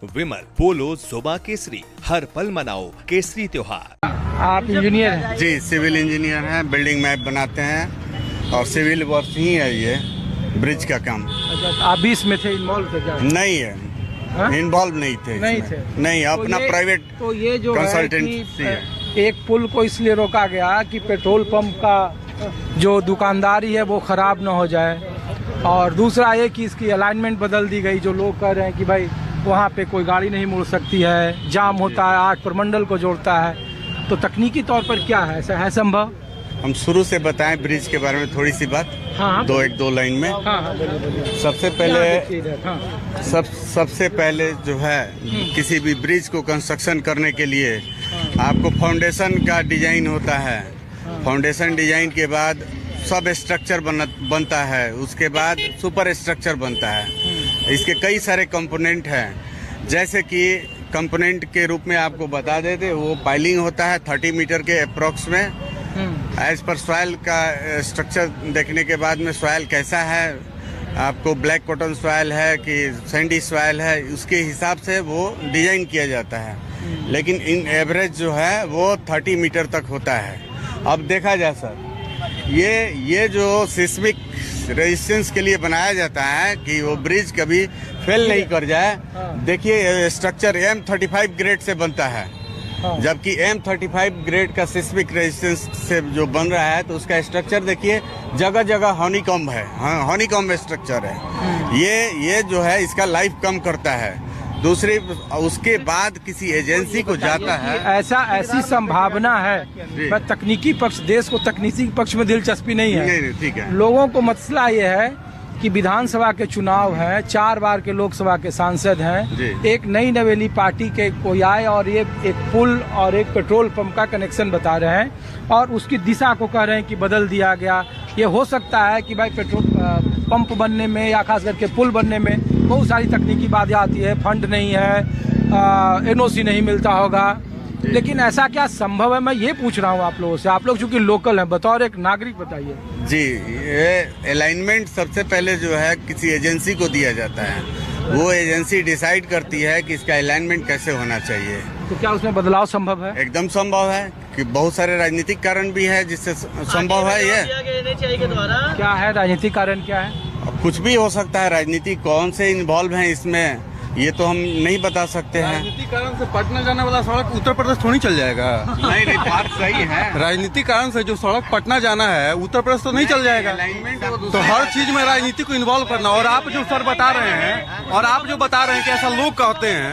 विमल पोलो जोबा केसरी, हर पल मनाओ केसरी त्योहार। आप इंजीनियर हैं? जी, सिविल इंजीनियर हैं, बिल्डिंग मैप बनाते हैं और सिविल वर्क ही है ये ब्रिज का काम। अच्छा, आप भी इसमें थे, इन्वॉल्व थे क्या? नहीं है, इन्वॉल्व नहीं थे नहीं इसमें। थे। नहीं, अपना प्राइवेट तो ये जो है कंसल्टेंसी है। कि एक पुल को इसलिए रोका गया कि पेट्रोल पंप का जो दुकानदारी है वो खराब ना हो जाए, और दूसरा ये कि इसकी अलाइनमेंट बदल दी गई। जो लोग कह रहे हैं कि भाई वहाँ पे कोई गाड़ी नहीं मुड़ सकती है, जाम होता है, 8 प्रमंडल को जोड़ता है। तो तकनीकी तौर पर क्या है, ऐसा है संभव? हम शुरू से बताएं ब्रिज के बारे में थोड़ी सी बात। हाँ, दो लाइन में। हाँ, बोलिए। सबसे पहले जो है किसी भी ब्रिज को कंस्ट्रक्शन करने के लिए आपको फाउंडेशन का डिजाइन होता है। फाउंडेशन डिजाइन के बाद सब स्ट्रक्चर बनता है, उसके बाद सुपर स्ट्रक्चर बनता है। इसके कई सारे कंपोनेंट हैं, जैसे कि कंपोनेंट के रूप में आपको बता देते, वो पाइलिंग होता है 30 मीटर के अप्रोक्स में। एज पर सॉइल का स्ट्रक्चर देखने के बाद में सॉइल कैसा है, आपको ब्लैक कॉटन सॉइल है कि सैंडी सॉइल है, उसके हिसाब से वो डिजाइन किया जाता है। लेकिन इन एवरेज जो है वो 30 मीटर तक होता है। अब देखा जाए सर, ये जो सिस्मिक रेजिस्टेंस के लिए बनाया जाता है कि वो ब्रिज कभी फेल नहीं कर जाए। देखिए, स्ट्रक्चर M35 ग्रेड से बनता है, जबकि M35 ग्रेड का सिस्मिक रेजिस्टेंस से जो बन रहा है, तो उसका स्ट्रक्चर देखिए जगह जगह हनीकॉम्ब है। हनीकॉम्ब स्ट्रक्चर है। ये जो है इसका लाइफ कम करता है। दूसरी, उसके बाद किसी एजेंसी को जाता है। ऐसी संभावना है। मैं तकनीकी पक्ष, देश को तकनीकी पक्ष में दिलचस्पी नहीं है। नहीं, ठीक है। लोगों को मसला ये है कि विधानसभा के चुनाव हैं, 4 बार के लोकसभा के सांसद हैं, एक नई नवेली पार्टी के कोई आए और ये एक पुल और एक पेट्रोल पंप का कनेक्शन बता रहे हैं और उसकी दिशा को कह रहे हैं कि बदल दिया गया। ये हो सकता है कि भाई पेट्रोल पंप बनने में या खास करके पुल बनने में बहुत सारी तकनीकी बातें आती है, फंड नहीं है, NOC नहीं मिलता होगा, लेकिन ऐसा क्या संभव है? मैं ये पूछ रहा हूँ आप लोगों से। आप लोग चूंकि लोकल हैं, बतौर एक नागरिक बताइए। जी, ये अलाइनमेंट सबसे पहले जो है किसी एजेंसी को दिया जाता है। वो एजेंसी डिसाइड करती है कि इसका अलाइनमेंट कैसे होना चाहिए। तो क्या उसमें बदलाव संभव है? एकदम संभव है, कि बहुत सारे राजनीतिक कारण भी है जिससे संभव है। ये क्या है राजनीतिक कारण, क्या है? कुछ भी हो सकता है। राजनीति कौन से इन्वॉल्व हैं इसमें, ये तो हम नहीं बता सकते हैं। राजनीतिक कारण से पटना जाने वाला सड़क उत्तर प्रदेश थोड़ी चल जाएगा। नहीं, बात सही है। राजनीतिक कारण से जो सड़क पटना जाना है उत्तर प्रदेश तो नहीं चल जाएगा। तो हर चीज में राजनीति को इन्वॉल्व करना। और आप जो सर बता रहे हैं कि ऐसा लोग कहते हैं,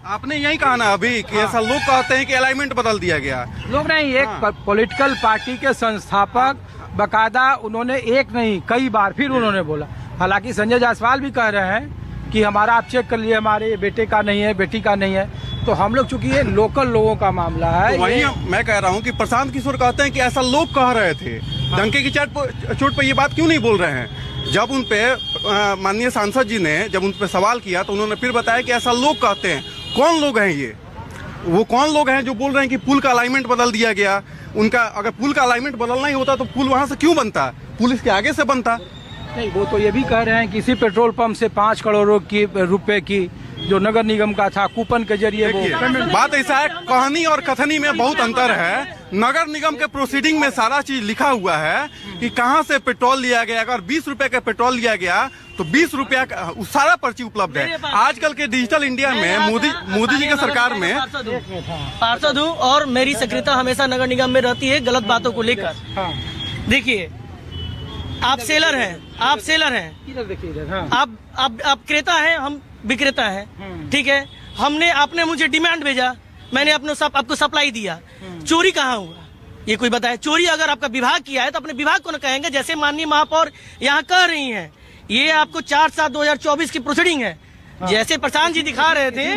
आपने यही कहा ना अभी कि ऐसा लोग कहते हैं कि अलाइनमेंट बदल दिया गया। लोग नहीं, एक पॉलिटिकल पार्टी के संस्थापक बकायदा उन्होंने एक नहीं कई बार फिर उन्होंने बोला। हालांकि संजय जायसवाल भी कह रहे हैं कि हमारा आप चेक कर लिए, हमारे बेटे का नहीं है, बेटी का नहीं है। तो हम लोग चूंकि ये लोकल लोगों का मामला है, तो वही मैं कह रहा हूँ कि प्रशांत किशोर कहते हैं कि ऐसा लोग कह रहे थे। डंके की चोट पे ये बात क्यों नहीं बोल रहे हैं? जब उन पे माननीय सांसद जी ने जब उन पे सवाल किया तो उन्होंने फिर बताया कि ऐसा लोग कहते हैं। कौन लोग हैं ये? वो कौन लोग हैं जो बोल रहे हैं कि पुल का अलाइनमेंट बदल दिया गया? उनका अगर पुल का अलाइनमेंट बदलना ही होता तो पुल वहां से क्यों बनता? पुल इसके आगे से बनता। नहीं, वो तो ये भी कह रहे हैं कि इसी पेट्रोल पंप से 5 करोड़ रुपए की जो नगर निगम का था कूपन के जरिए वो। बात ऐसा है, कहानी और कथनी में बहुत अंतर है। नगर निगम के प्रोसीडिंग में सारा चीज लिखा हुआ है कि कहां से पेट्रोल लिया गया। अगर 20 रुपए का पेट्रोल लिया गया तो 20 रुपया का सारा पर्ची उपलब्ध है। आजकल के डिजिटल इंडिया में मोदी जी के सरकार में पार्षद हूँ और मेरी सक्रियता हमेशा नगर निगम में रहती है गलत बातों को लेकर। देखिए, आप सेलर हैं, आप क्रेता हैं, हम विक्रेता हैं, ठीक है। आपने मुझे डिमांड भेजा, मैंने आपको सप्लाई दिया। चोरी कहाँ हुआ ये कोई बताए? चोरी अगर आपका विभाग किया है तो अपने विभाग को न कहेंगे, जैसे माननीय महापौर यहाँ कह रही हैं। ये आपको 4/7/2024 की प्रोसीडिंग है, जैसे प्रशांत जी दिखा रहे थे।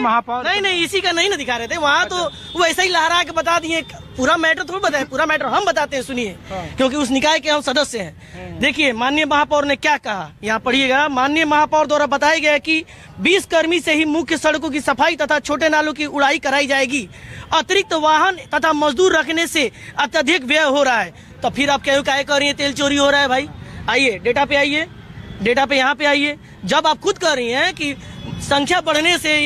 नहीं, इसी का नहीं ना दिखा रहे थे। वहाँ तो वो ऐसा ही लहरा के बता दिए। पूरा मैटर थोड़ा बताए, पूरा मैटर हम बताते हैं, सुनिए। क्योंकि उस निकाय के हम सदस्य हैं। देखिए, माननीय महापौर ने क्या कहा, यहाँ पढ़िएगा। माननीय महापौर द्वारा बताया गया कि 20 कर्मी से ही मुख्य सड़कों की सफाई तथा छोटे नालों की उड़ाई कराई जाएगी। अतिरिक्त वाहन तथा मजदूर रखने से अत्यधिक व्यय हो रहा है। तो फिर आप क्या कह रही है तेल चोरी हो रहा है? भाई आइए, डेटा पे आइए। डेटा पे यहाँ पे आइए। जब आप खुद कह रही हैं कि संख्या बढ़ने से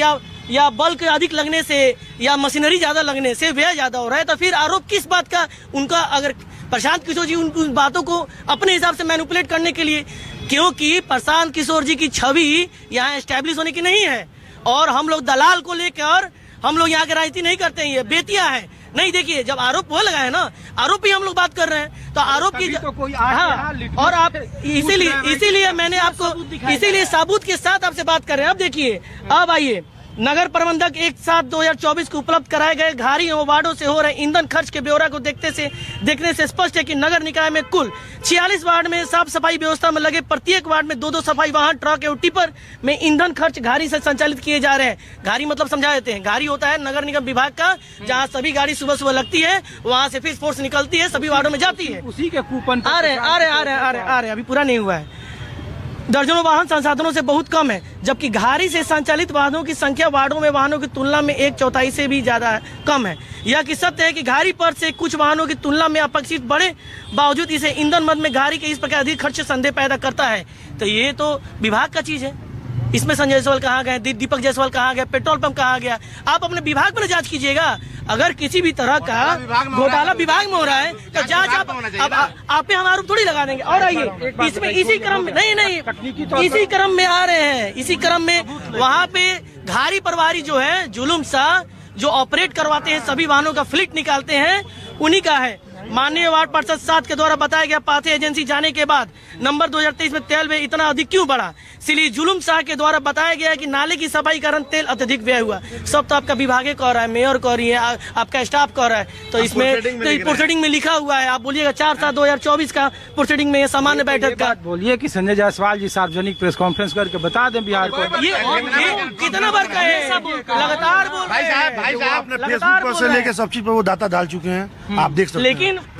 या बल्क अधिक लगने से या मशीनरी ज्यादा लगने से व्यय ज्यादा हो रहा है, तो फिर आरोप किस बात का? उनका अगर प्रशांत किशोर जी उन बातों को अपने हिसाब से मैनिपुलेट करने के लिए, क्योंकि प्रशांत किशोर जी की छवि यहाँ एस्टेब्लिश होने की नहीं है, और हम लोग दलाल को लेकर हम लोग यहाँ की राजनीति नहीं करते हैं, ये बेतिया है। नहीं, देखिए, जब आरोप वो लगा है ना, आरोप ही हम लोग बात कर रहे हैं, तो आरोप की तो कोई हाँ, और आप इसीलिए मैंने आपको इसीलिए सबूत के साथ आपसे बात कर रहे हैं। अब देखिए, अब आइए, नगर प्रबंधक 1/7/2024 को उपलब्ध कराए गए घारी एवं वार्डों से हो रहे ईंधन खर्च के ब्यौरा को देखने से स्पष्ट है कि नगर निकाय में कुल 46 वार्ड में साफ सफाई व्यवस्था में लगे प्रत्येक वार्ड में 2-2 सफाई वाहन, ट्रक एवं टिपर में ईंधन खर्च घारी से संचालित किए जा रहे हैं। घारी मतलब समझा देते हैं, घारी होता है नगर निगम विभाग का, जहाँ सभी गाड़ी सुबह सुबह लगती है, वहाँ से फिर फोर्स निकलती है, सभी वार्डों में जाती है। उसी के कूपन आ रहे अभी पूरा नहीं हुआ है। दर्जनों वाहन संसाधनों से बहुत कम है, जबकि घारी से संचालित वाहनों की संख्या वार्डों में वाहनों की तुलना में 1/4 से भी ज्यादा कम है। यह कि सत्य है कि घारी पर से कुछ वाहनों की तुलना में अपेक्षित बड़े बावजूद इसे ईंधन मद में घारी के इस प्रकार अधिक खर्च संदेह पैदा करता है। तो ये तो विभाग का चीज है, इसमें संजय जायसवाल कहाँ गए, दीपक जायसवाल कहाँ गया, पेट्रोल पंप कहाँ गया? आप अपने विभाग में जांच कीजिएगा। अगर किसी भी तरह का घोटाला विभाग में हो रहा है तो जांच आप पे हम आरोप थोड़ी लगा देंगे। और आइए, इसमें इसी क्रम में इसी क्रम में आ रहे हैं, इसी क्रम में वहाँ पे घारी प्रभारी जो है जुलूम शाह, जो ऑपरेट करवाते हैं, सभी वाहनों का फ्लीट निकालते हैं, उन्हीं का है। माननीय वार्ड पार्षद 7 के द्वारा बताया गया पाथे एजेंसी जाने के बाद नंबर 2023 में तेल व्यय इतना अधिक क्यों बढ़ा? श्री जुलूम शाह के द्वारा बताया गया कि नाले की सफाई कारण तेल अत्यधिक व्यय हुआ। सब तो आपका विभाग कह रहा है, मेयर कह रही है, आपका स्टाफ कह रहा है, तो इसमें प्रोसीडिंग में लिखा हुआ है। आप बोलिएगा 4/7/2024 का प्रोसीडिंग में सामान्य बैठक का बोलिए कि संजय जायसवाल जी सार्वजनिक प्रेस कॉन्फ्रेंस करके बता दें बिहार को। ये कितना बार कहे, लगातार बोल रहे हैं, भाई साहब अपने फेसबुक पर से लेके सब चीज पर वो डाटा डाल चुके हैं, आप देख सकते हैं। लेकिन